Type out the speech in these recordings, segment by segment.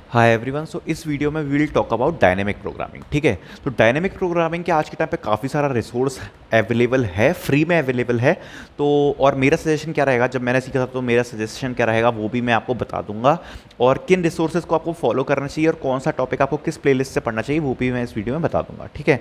Hi everyone. सो इस video में we will talk about dynamic programming. ठीक है, तो डायनेमिक प्रोग्रामिंग के आज के टाइम पे काफ़ी सारा रिसोर्स अवेलेबल है, फ्री में अवेलेबल है। तो और मेरा सजेशन क्या रहेगा, जब मैंने सीखा था तो मेरा सजेशन क्या रहेगा वो भी मैं आपको बता दूंगा, और किन रिसोर्सेज को आपको फॉलो करना चाहिए और कौन सा टॉपिक आपको किस प्लेलिस्ट से पढ़ना चाहिए वो भी मैं इस वीडियो में बता दूंगा। ठीक है,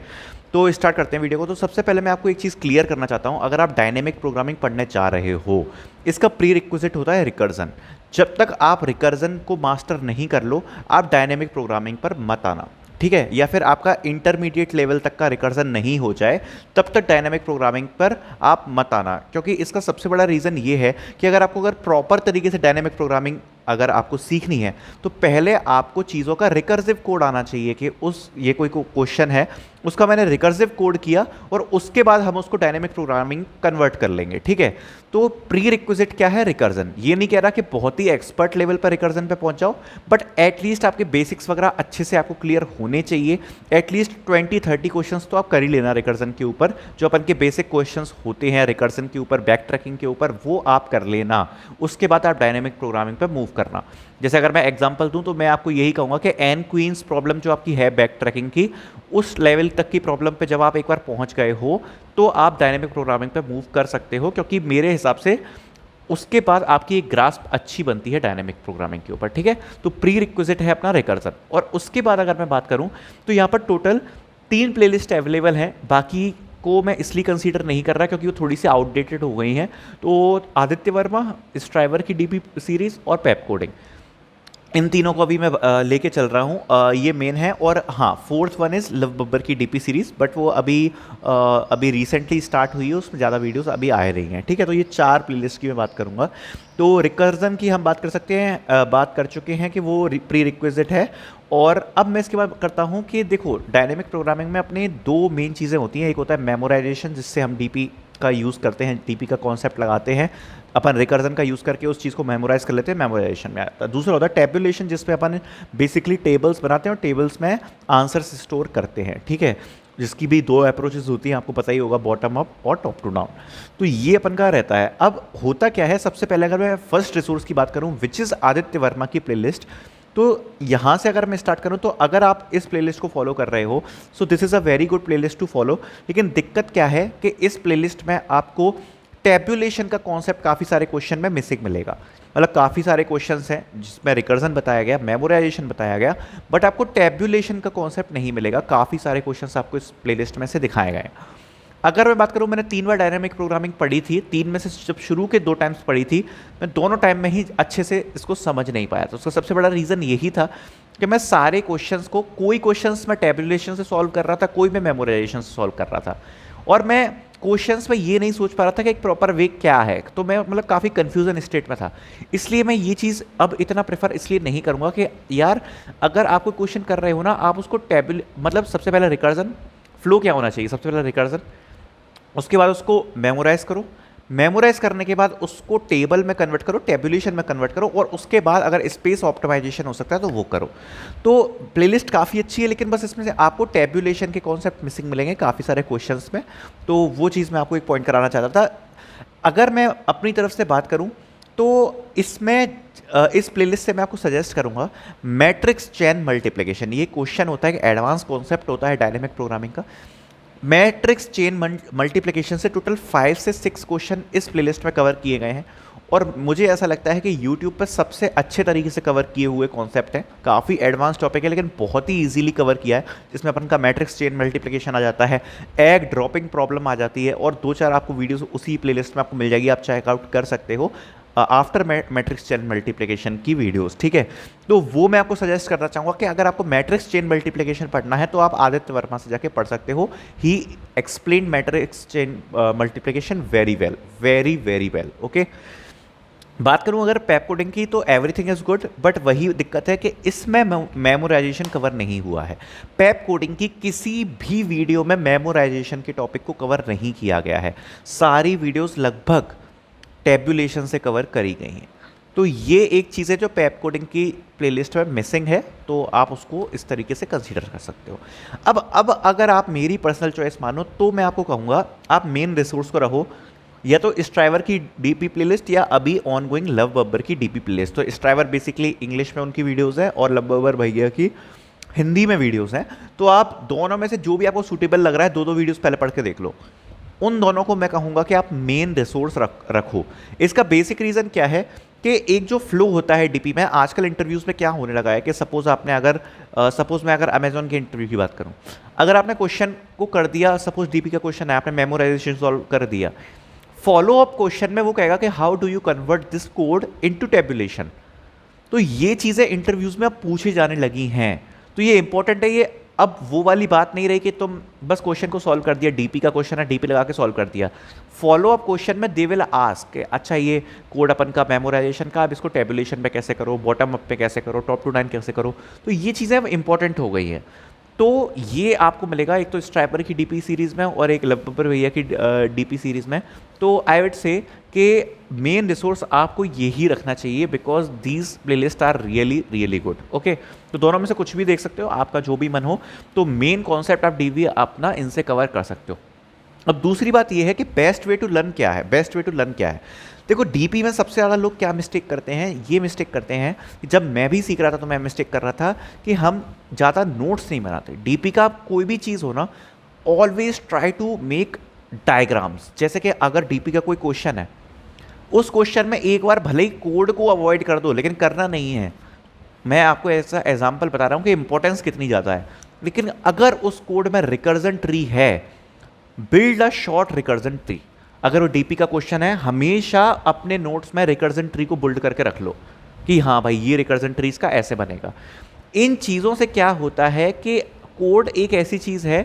तो स्टार्ट करते हैं वीडियो को। तो सबसे पहले मैं आपको एक चीज़ क्लियर करना चाहता हूँ, अगर आप डायनेमिक प्रोग्रामिंग पढ़ने जा रहे हो, इसका प्री रिक्विजिट होता है रिकर्जन। जब तक आप रिकर्जन को मास्टर नहीं कर लो, आप डायनेमिक प्रोग्रामिंग पर मत आना। ठीक है, या फिर आपका इंटरमीडिएट लेवल तक का रिकर्जन नहीं हो जाए तब तक डायनेमिक प्रोग्रामिंग पर आप मत आना, क्योंकि इसका सबसे बड़ा रीज़न ये है कि अगर प्रॉपर तरीके से डायनेमिक प्रोग्रामिंग अगर आपको सीखनी है तो पहले आपको चीज़ों का रिकर्सिव कोड आना चाहिए कि ये कोई क्वेश्चन है, उसका मैंने रिकर्सिव कोड किया और उसके बाद हम उसको डायनेमिक प्रोग्रामिंग कन्वर्ट कर लेंगे। ठीक है, तो प्री रिक्विजिट क्या है, रिकर्जन। ये नहीं कह रहा कि बहुत ही एक्सपर्ट लेवल पर रिकर्जन पे पहुंच जाओ, बट एटलीस्ट आपके बेसिक्स वगैरह अच्छे से आपको क्लियर होने चाहिए। एटलीस्ट 20-30 क्वेश्चंस तो आप कर ही लेना रिकर्जन के ऊपर, जो अपन के बेसिक क्वेश्चंस होते हैं रिकर्जन के ऊपर, बैक ट्रैकिंग के ऊपर, वो आप कर लेना। उसके बाद आप डायनेमिक प्रोग्रामिंग पर मूव करना। जैसे अगर मैं एग्जांपल दूं तो मैं आपको यही कहूंगा कि एन क्वींस प्रॉब्लम जो आपकी है बैक ट्रैकिंग की, उस लेवल तक की प्रॉब्लम पे जब आप एक बार पहुंच गए हो तो आप डायनेमिक प्रोग्रामिंग पे मूव कर सकते हो, क्योंकि मेरे हिसाब से उसके बाद आपकी एक ग्रास्प अच्छी बनती है डायनेमिक प्रोग्रामिंग के ऊपर। ठीक है, तो प्री रिक्विजिट है अपना रिकर्जन। और उसके बाद अगर मैं बात करूं तो यहां पर टोटल 3 प्लेलिस्ट अवेलेबल हैं, बाकी को मैं इसलिए कंसीडर नहीं कर रहा क्योंकि वो थोड़ी सी आउटडेटेड हो गई हैं। तो आदित्य वर्मा, स्ट्राइवर की डीपी सीरीज और पेप कोडिंग, इन तीनों को अभी मैं लेके चल रहा हूँ। ये मेन है। और हाँ, fourth one is love Babbar की डीपी सीरीज़, बट वो अभी रिसेंटली स्टार्ट हुई है, उसमें ज़्यादा वीडियोस अभी आ रही हैं। ठीक है, तो ये 4 प्लेलिस्ट की मैं बात करूँगा। तो रिकर्जन की हम बात कर सकते हैं, बात कर चुके हैं कि वो प्री रिक्विजिट है। और अब मैं इसके बाद करता हूँ कि देखो, डायनेमिक प्रोग्रामिंग में अपनी 2 मेन चीज़ें होती हैं। एक होता है मेमोराइजेशन, जिससे हम डीपी का यूज़ करते हैं, डीपी का कॉन्सेप्ट लगाते हैं, अपन रिकर्जन का यूज़ करके उस चीज़ को मेमोराइज कर लेते हैं, मेमोराइजेशन में आता है। दूसरा होता है टेबुलेशन, जिसमें अपन बेसिकली टेबल्स बनाते हैं और टेबल्स में आंसर्स स्टोर करते हैं। ठीक है, जिसकी भी 2 अप्रोचेस होती हैं, आपको पता ही होगा, बॉटम अप और टॉप टू डाउन। तो ये अपन का रहता है। अब होता क्या है, सबसे पहले अगर मैं फर्स्ट रिसोर्स की बात करूं, विच इज़ आदित्य वर्मा की प्लेलिस्ट, तो यहाँ से अगर मैं स्टार्ट करूँ तो अगर आप इस प्लेलिस्ट को फॉलो कर रहे हो, so this is a very good playlist to follow. लेकिन दिक्कत क्या है कि इस प्लेलिस्ट में आपको टैब्यूलेशन का कॉन्सेप्ट काफ़ी सारे क्वेश्चन में मिसिंग मिलेगा। मतलब काफ़ी सारे क्वेश्चंस हैं जिसमें रिकर्जन बताया गया, मेमोराइजेशन बताया गया, बट आपको टैब्यूलेशन का कॉन्सेप्ट नहीं मिलेगा। काफ़ी सारे क्वेश्चंस आपको इस प्लेलिस्ट में से दिखाए गए। अगर मैं बात करूं, मैंने 3 बार डायनामिक प्रोग्रामिंग पढ़ी थी, 3 में से जब शुरू के 2 टाइम्स पढ़ी थी, मैं दोनों टाइम में ही अच्छे से इसको समझ नहीं पाया। तो उसका सबसे बड़ा रीज़न यही था कि मैं सारे क्वेश्चंस को, कोई क्वेश्चंस मैं टैब्यूलेशन से सॉल्व कर रहा था, कोई मैं मेमोराइजेशन से सॉल्व कर रहा था, और मैं क्वेश्चंस में ये नहीं सोच पा रहा था कि एक प्रॉपर वे क्या है। तो मैं मतलब काफ़ी कंफ्यूजन स्टेट में था। इसलिए मैं ये चीज़ अब इतना प्रेफर इसलिए नहीं करूँगा कि यार, अगर आप कोई क्वेश्चन कर रहे हो ना, आप उसको मतलब सबसे पहले रिकर्जन फ्लो क्या होना चाहिए, सबसे पहले रिकर्जन, उसके बाद उसको मेमोराइज करो, मेमोराइज करने के बाद उसको टेबल में कन्वर्ट करो, टेबुलेशन में कन्वर्ट करो, और उसके बाद अगर स्पेस ऑप्टिमाइजेशन हो सकता है तो वो करो। तो प्लेलिस्ट काफ़ी अच्छी है, लेकिन बस इसमें से आपको टेबुलेशन के कॉन्सेप्ट मिसिंग मिलेंगे काफ़ी सारे क्वेश्चंस में। तो वो चीज़ मैं आपको एक पॉइंट कराना चाहता था। अगर मैं अपनी तरफ से बात करूं तो इसमें इस प्लेलिस्ट से मैं आपको सजेस्ट करूंगा मैट्रिक्स चेन मल्टीप्लिकेशन। ये क्वेश्चन होता है कि एडवांस कॉन्सेप्ट होता है डायनेमिक प्रोग्रामिंग का। मैट्रिक्स चेन मल्टीप्लिकेशन से टोटल 5 से 6 क्वेश्चन इस प्लेलिस्ट में कवर किए गए हैं, और मुझे ऐसा लगता है कि YouTube पर सबसे अच्छे तरीके से कवर किए हुए कॉन्सेप्ट हैं। काफ़ी एडवांस टॉपिक है, लेकिन बहुत ही इजीली कवर किया है, जिसमें अपन का मैट्रिक्स चेन मल्टीप्लिकेशन आ जाता है, एग ड्रॉपिंग प्रॉब्लम आ जाती है, और 2-4 आपको वीडियोस उसी प्लेलिस्ट में आपको मिल जाएगी, आप चेकआउट कर सकते हो आफ्टर मैट्रिक्स चेन मल्टीप्लिकेशन की वीडियोस। ठीक है, तो वो मैं आपको सजेस्ट करना चाहूँगा कि अगर आपको मैट्रिक्स चेन मल्टीप्लिकेशन पढ़ना है तो आप आदित्य वर्मा से जाके पढ़ सकते हो। He explain matrix chain multiplication very well, very very well. Okay, बात करूं अगर पेप कोडिंग की, तो एवरीथिंग इज गुड, बट वही दिक्कत है कि इसमें मेमोराइजेशन कवर नहीं हुआ है। पेप कोडिंग की किसी भी वीडियो में मेमोराइजेशन के टॉपिक को कवर नहीं किया गया है। सारी वीडियोस लगभग टैब्यूलेशन से कवर करी गई हैं। तो ये एक चीज़ है जो पेप कोडिंग की प्लेलिस्ट में मिसिंग है, तो आप उसको इस तरीके से कंसीडर कर सकते हो। अब अगर आप मेरी पर्सनल चॉइस मानो तो मैं आपको कहूँगा आप मेन रिसोर्स को रहो, या तो स्ट्राइवर की डीपी प्लेलिस्ट या अभी ऑन गोइंग लव बब्बर की डीपी प्लेलिस्ट। तो स्ट्राइवर बेसिकली इंग्लिश में उनकी वीडियोज़ है और लव बब्बर भैया की हिंदी में वीडियोज़ हैं। तो आप दोनों में से जो भी आपको सूटेबल लग रहा है, दो दो वीडियोज़ पहले पढ़ के देख लो। उन दोनों को मैं कहूँगा कि आप मेन रिसोर्स रखो। इसका बेसिक रीज़न क्या है कि एक जो फ्लो होता है डीपी में, आजकल इंटरव्यूज़ में क्या होने लगा है कि सपोज़ आपने अगर सपोज़ मैं अगर अमेजोन के इंटरव्यू की बात करूँ, अगर आपने क्वेश्चन को कर दिया, सपोज़ डीपी का क्वेश्चन है, आपने मेमोराइजेशन सॉल्व कर दिया, फॉलो अप क्वेश्चन में वो कहेगा कि how do you convert this code into tabulation. तो ये चीज़ें इंटरव्यूज़ में अब पूछे जाने लगी हैं, तो ये इंपॉर्टेंट है। ये अब वो वाली बात नहीं रही कि तुम बस क्वेश्चन को सॉल्व कर दिया, डीपी का क्वेश्चन है डीपी लगा के सॉल्व कर दिया। फॉलो अप क्वेश्चन में दे विल आस्क अच्छा ये कोड अपन का मेमोराइजेशन का, अब इसको टेबुलेशन पे कैसे करो, बॉटम अप पे कैसे करो, टॉप टू डाउन कैसे करो। तो ये चीज़ें अब इंपॉर्टेंट हो गई हैं। तो ये आपको मिलेगा एक तो स्ट्राइपर की डीपी सीरीज़ में और एक लव बब्बर भैया की डीपी सीरीज़ में। तो आई वुड से कि मेन रिसोर्स आपको यही रखना चाहिए, because these playlist are really really good. Okay, तो दोनों में से कुछ भी देख सकते हो, आपका जो भी मन हो। तो मेन कॉन्सेप्ट आप डीवी अपना इनसे कवर कर सकते हो। अब दूसरी बात यह है कि बेस्ट वे टू लर्न क्या है। बेस्ट वे टू लर्न क्या है, देखो डीपी में सबसे ज़्यादा लोग क्या मिस्टेक करते हैं, ये मिस्टेक करते हैं कि जब मैं भी सीख रहा था तो मैं मिस्टेक कर रहा था कि हम ज़्यादा नोट्स नहीं बनाते। डीपी का कोई भी चीज़ हो ना, always try to make diagrams. जैसे कि अगर डीपी का कोई क्वेश्चन है, उस क्वेश्चन में एक बार भले ही कोड को अवॉइड कर दो, लेकिन करना नहीं है। मैं आपको ऐसा एग्जांपल बता रहा हूँ कि इंपॉर्टेंस कितनी ज़्यादा है। लेकिन अगर उस कोड में रिकर्जन ट्री है, build a short recursion tree. अगर वो डीपी का क्वेश्चन है, हमेशा अपने नोट्स में रिकर्जन ट्री को बिल्ड करके रख लो कि हाँ भाई ये रिकर्जन ट्री इसका ऐसे बनेगा। इन चीज़ों से क्या होता है कि कोड एक ऐसी चीज़ है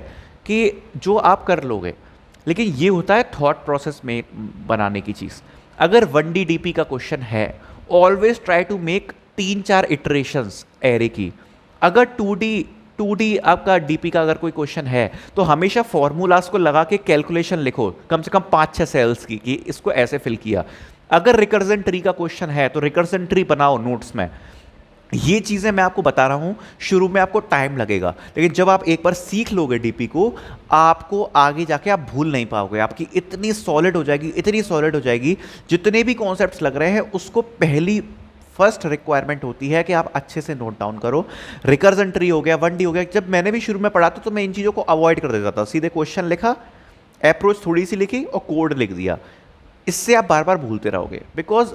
कि जो आप कर लोगे, लेकिन ये होता है थॉट प्रोसेस में बनाने की चीज़। अगर 1D डीपी का क्वेश्चन है, always try to make 3-4 iterations array की। अगर 2D आपका डीपी का अगर कोई क्वेश्चन है, तो हमेशा फॉर्मूलाज को लगा के कैलकुलेशन लिखो, कम से कम 5-6 सेल्स की, कि इसको ऐसे फिल किया। अगर रिकर्जन ट्री का क्वेश्चन है तो रिकर्जन ट्री बनाओ नोट्स में। ये चीज़ें मैं आपको बता रहा हूँ, शुरू में आपको टाइम लगेगा, लेकिन जब आप एक बार सीख लोगे डीपी को, आपको आगे जाके आप भूल नहीं पाओगे। आपकी इतनी सॉलिड हो जाएगी, इतनी सॉलिड हो जाएगी, जितने भी कॉन्सेप्ट्स लग रहे हैं उसको पहली फर्स्ट रिक्वायरमेंट होती है कि आप अच्छे से नोट डाउन करो। रिकर्जन ट्री हो गया, 1D हो गया। जब मैंने भी शुरू में पढ़ा था तो मैं इन चीज़ों को अवॉइड कर देता था, सीधे क्वेश्चन लिखा, अप्रोच थोड़ी सी लिखी और कोड लिख दिया। इससे आप बार बार भूलते रहोगे, बिकॉज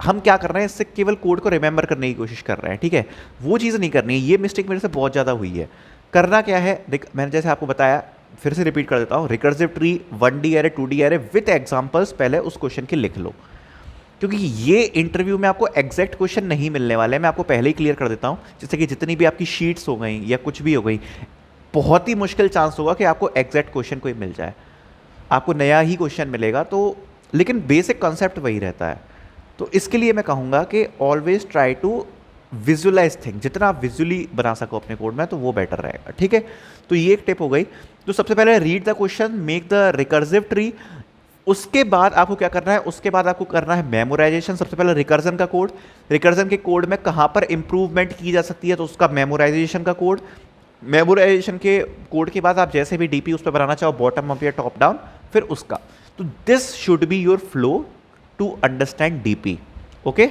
हम क्या कर रहे हैं, इससे केवल कोड को रिमेंबर करने की कोशिश कर रहे हैं। ठीक है, वो चीज़ नहीं करनी है। ये मिस्टेक मेरे से बहुत ज़्यादा हुई है। करना क्या है, मैंने जैसे आपको बताया, फिर से रिपीट कर देता हूँ, recursive tree, 1D array, 2D array with examples पहले उस क्वेश्चन के लिख लो, क्योंकि ये इंटरव्यू में आपको एग्जैक्ट क्वेश्चन नहीं मिलने वाले हैं। मैं आपको पहले ही क्लियर कर देता हूँ, जैसे कि जितनी भी आपकी शीट्स हो गई या कुछ भी हो गई, बहुत ही मुश्किल चांस होगा कि आपको एग्जैक्ट क्वेश्चन कोई मिल जाए। आपको नया ही क्वेश्चन मिलेगा, तो लेकिन बेसिक कॉन्सेप्ट वही रहता है। तो इसके लिए मैं कहूँगा कि always try to visualize thing. जितना आप विजुअली बना सको अपने कोड में, तो वो बेटर रहेगा। ठीक है, तो ये एक टिप हो गई। तो सबसे पहले read the question, make the recursive tree. उसके बाद आपको क्या करना है, उसके बाद आपको करना है मेमोराइजेशन। सबसे पहले रिकर्जन का कोड, रिकर्जन के कोड में कहाँ पर इंप्रूवमेंट की जा सकती है, तो उसका मेमोराइजेशन का कोड। मेमोराइजेशन के कोड के बाद आप जैसे भी डीपी उस पर बनाना चाहो, बॉटम अप या टॉप डाउन, फिर उसका। तो this should be your flow to understand DP. Okay,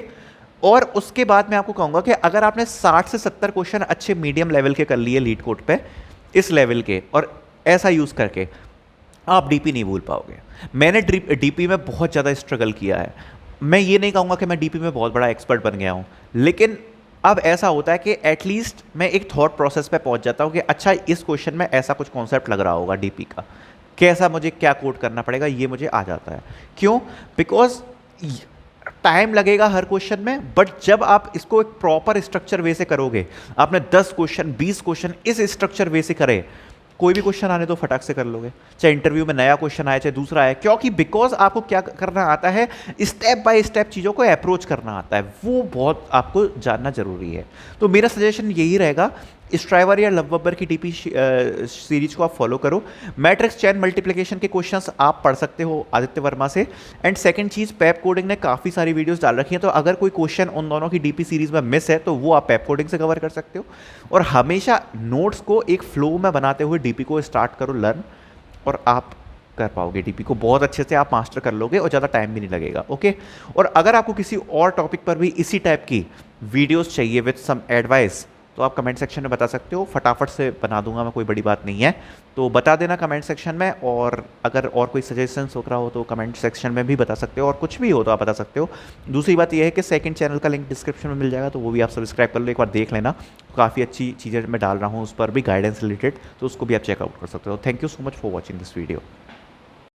और उसके बाद मैं आपको कहूंगा कि अगर आपने 60 से 70 क्वेश्चन अच्छे मीडियम लेवल के कर लिए लीड कोड पे, इस लेवल के, और ऐसा यूज करके, आप डीपी नहीं भूल पाओगे। मैंने डीपी में बहुत ज़्यादा स्ट्रगल किया है। मैं ये नहीं कहूँगा कि मैं डीपी में बहुत बड़ा एक्सपर्ट बन गया हूँ, लेकिन अब ऐसा होता है कि एटलीस्ट मैं एक थॉट प्रोसेस पे पहुँच जाता हूँ कि अच्छा इस क्वेश्चन में ऐसा कुछ कॉन्सेप्ट लग रहा होगा डीपी का, कैसा मुझे क्या कोड करना पड़ेगा, ये मुझे आ जाता है। क्यों? बिकॉज टाइम लगेगा हर क्वेश्चन में, बट जब आप इसको एक प्रॉपर स्ट्रक्चर वे से करोगे, आपने 10 क्वेश्चन 20 क्वेश्चन इस स्ट्रक्चर वे से करे, कोई भी क्वेश्चन आने तो फटाक से कर लोगे। चाहे इंटरव्यू में नया क्वेश्चन आए, चाहे दूसरा आए, क्योंकि बिकॉज आपको क्या करना आता है, स्टेप बाय स्टेप चीज़ों को अप्रोच करना आता है। वो बहुत आपको जानना जरूरी है। तो मेरा सजेशन यही रहेगा, स्ट्राइवर या लव बब्बर की डीपी सीरीज को आप फॉलो करो। मैट्रिक्स चेन मल्टीप्लिकेशन के क्वेश्चंस आप पढ़ सकते हो आदित्य वर्मा से। एंड सेकंड चीज़, पैप कोडिंग ने काफ़ी सारी वीडियोस डाल रखी हैं, तो अगर कोई क्वेश्चन उन दोनों की डीपी सीरीज में मिस है, तो वो आप पैप कोडिंग से कवर कर सकते हो। और हमेशा नोट्स को एक फ्लो में बनाते हुए डीपी को स्टार्ट करो लर्न, और आप कर पाओगे, डीपी को बहुत अच्छे से आप मास्टर कर लोगे और ज़्यादा टाइम भी नहीं लगेगा। ओके, और अगर आपको किसी और टॉपिक पर भी इसी टाइप की वीडियोस चाहिए विद सम एडवाइस, तो आप कमेंट सेक्शन में बता सकते हो, फटाफट से बना दूंगा मैं, कोई बड़ी बात नहीं है। तो बता देना कमेंट सेक्शन में, और अगर और कोई सजेशंस हो रहा हो तो कमेंट सेक्शन में भी बता सकते हो, और कुछ भी हो तो आप बता सकते हो। दूसरी बात यह है कि सेकंड चैनल का लिंक डिस्क्रिप्शन में मिल जाएगा, तो वो भी आप सब्सक्राइब कर लो, एक बार देख लेना। काफ़ी अच्छी चीज़ें मैं डाल रहा हूँ उस पर भी, गाइडेंस रिलेटेड, तो उसको भी आप चेकआउट कर सकते हो। Thank you so much for watching this video.